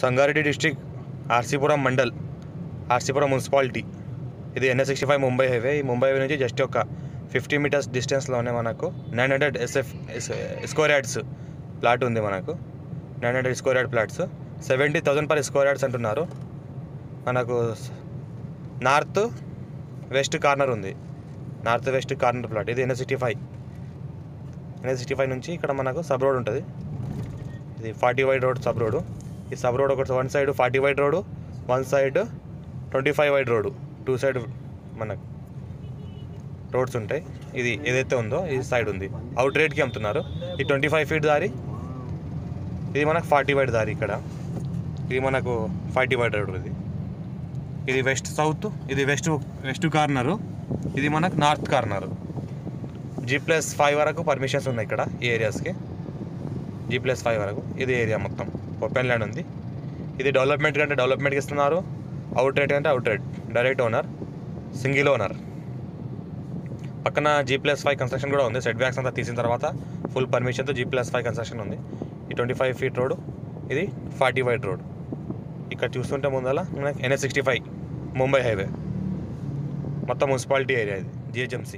Sangareddy district RC Puram mandal, RC Puram municipality. ఇది NH65 Mumbai highway. ఈ Mumbai highway నుంచి జస్ట్ ఒక 50 మీటర్స్ డిస్టెన్స్లోనే మనకు 900 స్క్వేర్ యార్డ్స్ ప్లాట్ ఉంది. మనకు 900 square yard plots 70,000 per square yards అంటున్నారు. మనకు నార్త్ వెస్ట్ కార్నర్ ఉంది, నార్త్ వెస్ట్ కార్నర్ ప్లాట్. ఇది NH65 నుంచి ఇక్కడ మనకు సబ్ రోడ్ ఉంటుంది. ఇది 40 వైడ్ రోడ్ సబ్ రోడ్. ఈ సబ్ రోడ్ ఒకటి one side 40 wide road, one side 25 wide road, two side మనకు రోడ్స్ ఉంటాయి. ఇది ఏదైతే ఉందో ఈ సైడ్ ఉంది, అవుట్ రేట్కి అమ్ముతున్నారు. ఈ 25 ఫీట్ దారి, ఇది మనకు 40 వైడ్ దారి. ఇక్కడ ఇది మనకు 40 వైడ్ రోడ్. ఇది వెస్ట్ సౌత్, ఇది వెస్ట్ కార్నరు, ఇది మనకు నార్త్ కార్నరు. G+5 వరకు పర్మిషన్స్ ఉన్నాయి ఇక్కడ ఈ ఏరియాస్కి. G+5 వరకు ఇది ఏరియా మొత్తం ఓపెన్ ల్యాండ్ ఉంది. ఇది డెవలప్మెంట్ కంటే డెవలప్మెంట్కి ఇస్తున్నారు, అవుట్ రేట్ అంటే out rate, direct owner, single owner. పక్కన G+5 కన్స్ట్రక్షన్ కూడా ఉంది. సెట్ బ్యాక్స్ అంతా తీసిన తర్వాత ఫుల్ పర్మిషన్తో G+5 కన్స్ట్రక్షన్ ఉంది. ఈ 25 ఫీట్ రోడ్, ఇది 40 వైడ్ రోడ్. ఇక్కడ చూస్తుంటే ముందర మనకి NH65 ముంబై హైవే మొత్తం మున్సిపాలిటీ ఏరియా. ఇది GHMC.